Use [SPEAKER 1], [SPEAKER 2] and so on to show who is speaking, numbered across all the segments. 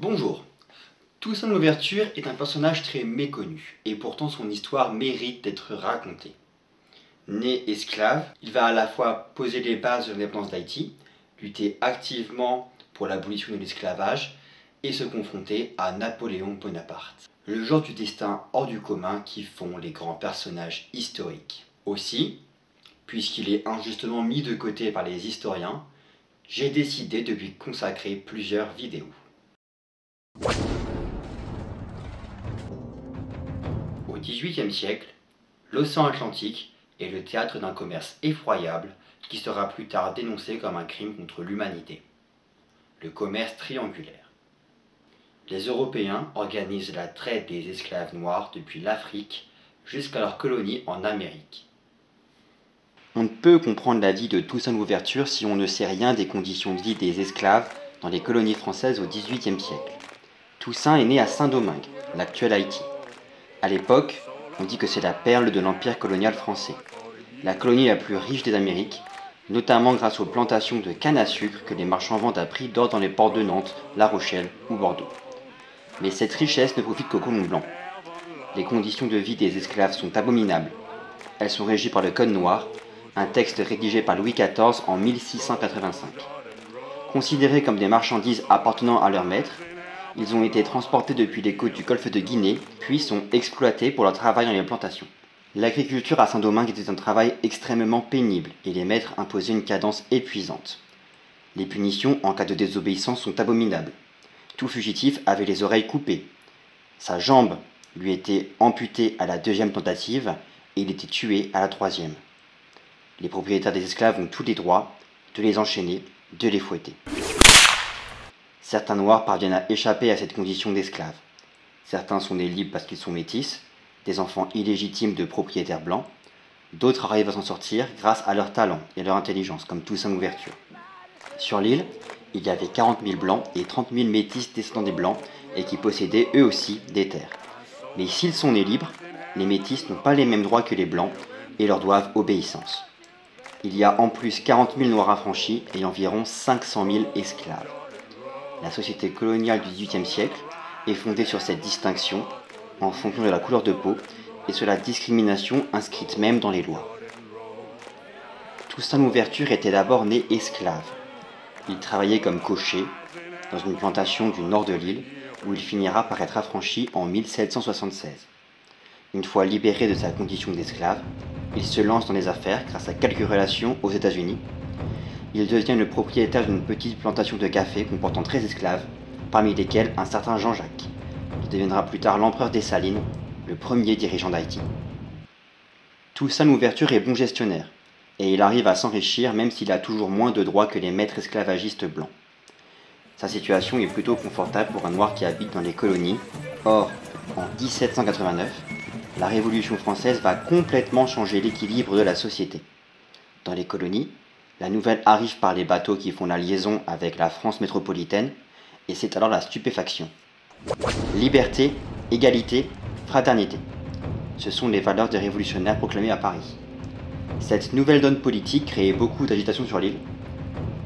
[SPEAKER 1] Bonjour. Toussaint Louverture est un personnage très méconnu, et pourtant son histoire mérite d'être racontée. Né esclave, il va à la fois poser les bases de l'indépendance d'Haïti, lutter activement pour l'abolition de l'esclavage, et se confronter à Napoléon Bonaparte. Le genre du destin hors du commun qui font les grands personnages historiques. Aussi, puisqu'il est injustement mis de côté par les historiens, j'ai décidé de lui consacrer plusieurs vidéos. Au XVIIIe siècle, l'océan Atlantique est le théâtre d'un commerce effroyable qui sera plus tard dénoncé comme un crime contre l'humanité. Le commerce triangulaire. Les Européens organisent la traite des esclaves noirs depuis l'Afrique jusqu'à leur colonie en Amérique. On ne peut comprendre la vie de Toussaint Louverture si on ne sait rien des conditions de vie des esclaves dans les colonies françaises au XVIIIe siècle. Toussaint est né à Saint-Domingue, l'actuel Haïti. À l'époque, on dit que c'est la perle de l'empire colonial français, la colonie la plus riche des Amériques, notamment grâce aux plantations de canne à sucre que les marchands vendent à prix d'or dans les ports de Nantes, La Rochelle ou Bordeaux. Mais cette richesse ne profite qu'aux colons blancs. Les conditions de vie des esclaves sont abominables. Elles sont régies par le Code noir, un texte rédigé par Louis XIV en 1685. Considérés comme des marchandises appartenant à leur maître, ils ont été transportés depuis les côtes du golfe de Guinée, puis sont exploités pour leur travail dans les plantations. L'agriculture à Saint-Domingue était un travail extrêmement pénible et les maîtres imposaient une cadence épuisante. Les punitions en cas de désobéissance sont abominables. Tout fugitif avait les oreilles coupées. Sa jambe lui était amputée à la deuxième tentative et il était tué à la troisième. Les propriétaires des esclaves ont tous les droits de les enchaîner, de les fouetter. Certains noirs parviennent à échapper à cette condition d'esclaves. Certains sont nés libres parce qu'ils sont métis, des enfants illégitimes de propriétaires blancs. D'autres arrivent à s'en sortir grâce à leur talent et à leur intelligence, comme Toussaint Louverture. Sur l'île, il y avait 40 000 blancs et 30 000 métis descendants des blancs et qui possédaient eux aussi des terres. Mais s'ils sont nés libres, les métis n'ont pas les mêmes droits que les blancs et leur doivent obéissance. Il y a en plus 40 000 noirs affranchis et environ 500 000 esclaves. La société coloniale du XVIIIe siècle est fondée sur cette distinction en fonction de la couleur de peau et sur la discrimination inscrite même dans les lois. Toussaint Louverture était d'abord né esclave. Il travaillait comme cocher dans une plantation du nord de l'île où il finira par être affranchi en 1776. Une fois libéré de sa condition d'esclave, il se lance dans les affaires grâce à quelques relations aux États-Unis. Il devient le propriétaire d'une petite plantation de café comportant 13 esclaves, parmi lesquels un certain Jean-Jacques. Il deviendra plus tard l'empereur des Salines, le premier dirigeant d'Haïti. Toussaint Louverture est bon gestionnaire, et il arrive à s'enrichir même s'il a toujours moins de droits que les maîtres esclavagistes blancs. Sa situation est plutôt confortable pour un noir qui habite dans les colonies. Or, en 1789, la Révolution française va complètement changer l'équilibre de la société. Dans les colonies, la nouvelle arrive par les bateaux qui font la liaison avec la France métropolitaine, et c'est alors la stupéfaction. Liberté, égalité, fraternité. Ce sont les valeurs des révolutionnaires proclamées à Paris. Cette nouvelle donne politique crée beaucoup d'agitation sur l'île.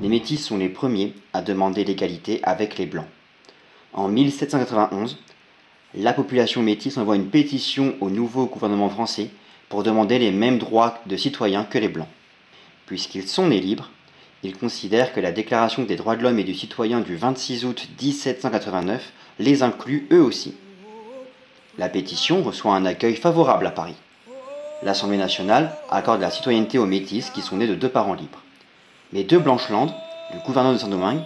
[SPEAKER 1] Les métis sont les premiers à demander l'égalité avec les blancs. En 1791, la population métisse envoie une pétition au nouveau gouvernement français pour demander les mêmes droits de citoyens que les blancs. Puisqu'ils sont nés libres, ils considèrent que la Déclaration des droits de l'homme et du citoyen du 26 août 1789 les inclut eux aussi. La pétition reçoit un accueil favorable à Paris. L'Assemblée nationale accorde la citoyenneté aux métis qui sont nés de deux parents libres. Mais de Blancheland, le gouverneur de Saint-Domingue,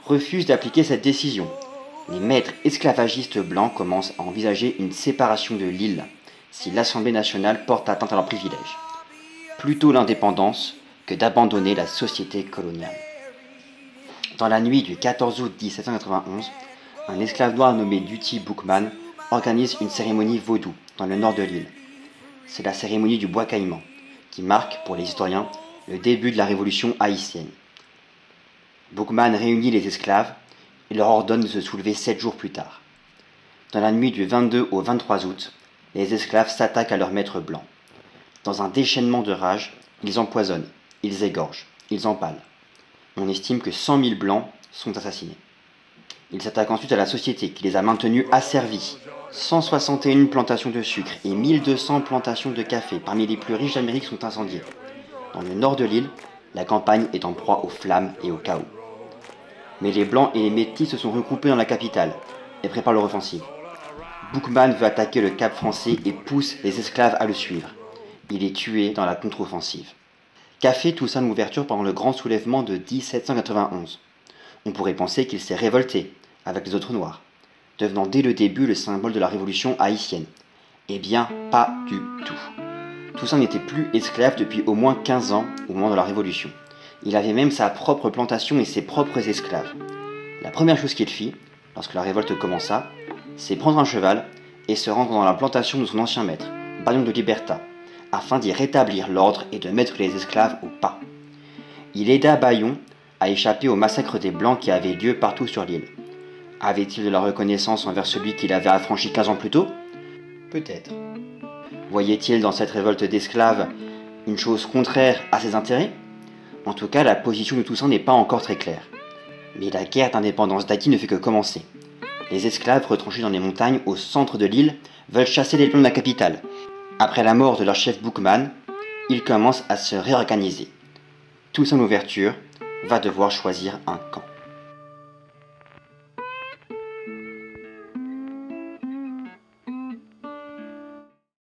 [SPEAKER 1] refuse d'appliquer cette décision. Les maîtres esclavagistes blancs commencent à envisager une séparation de l'île si l'Assemblée nationale porte atteinte à leurs privilèges. Plutôt l'indépendance que d'abandonner la société coloniale. Dans la nuit du 14 août 1791, un esclave noir nommé Dutty Boukman organise une cérémonie vaudou dans le nord de l'île. C'est la cérémonie du bois caïman, qui marque, pour les historiens, le début de la révolution haïtienne. Boukman réunit les esclaves et leur ordonne de se soulever 7 jours plus tard. Dans la nuit du 22 au 23 août, les esclaves s'attaquent à leur maître blanc. Dans un déchaînement de rage, ils empoisonnent, ils égorgent, ils empalent. On estime que 100 000 blancs sont assassinés. Il s'attaque ensuite à la société qui les a maintenus asservis. 161 plantations de sucre et 1200 plantations de café parmi les plus riches d'Amérique sont incendiées. Dans le nord de l'île, la campagne est en proie aux flammes et au chaos. Mais les Blancs et les Métis se sont regroupés dans la capitale et préparent leur offensive. Boukman veut attaquer le Cap français et pousse les esclaves à le suivre. Il est tué dans la contre-offensive. Café toussa l'ouverture pendant le grand soulèvement de 1791. On pourrait penser qu'il s'est révolté avec les autres Noirs, devenant dès le début le symbole de la révolution haïtienne. Eh bien, pas du tout. Toussaint n'était plus esclave depuis au moins 15 ans au moment de la Révolution. Il avait même sa propre plantation et ses propres esclaves. La première chose qu'il fit, lorsque la révolte commença, c'est prendre un cheval et se rendre dans la plantation de son ancien maître, Bayon de Liberta, afin d'y rétablir l'ordre et de mettre les esclaves au pas. Il aida Bayon à échapper au massacre des Blancs qui avait lieu partout sur l'île. Avait-il de la reconnaissance envers celui qu'il avait affranchi 15 ans plus tôt? Peut-être. Voyait-il dans cette révolte d'esclaves une chose contraire à ses intérêts? En tout cas, la position de Toussaint n'est pas encore très claire. Mais la guerre d'indépendance d'Haïti ne fait que commencer. Les esclaves retranchés dans les montagnes au centre de l'île veulent chasser les Blancs de la capitale. Après la mort de leur chef Boukman, ils commencent à se réorganiser. Toussaint Louverture va devoir choisir un camp.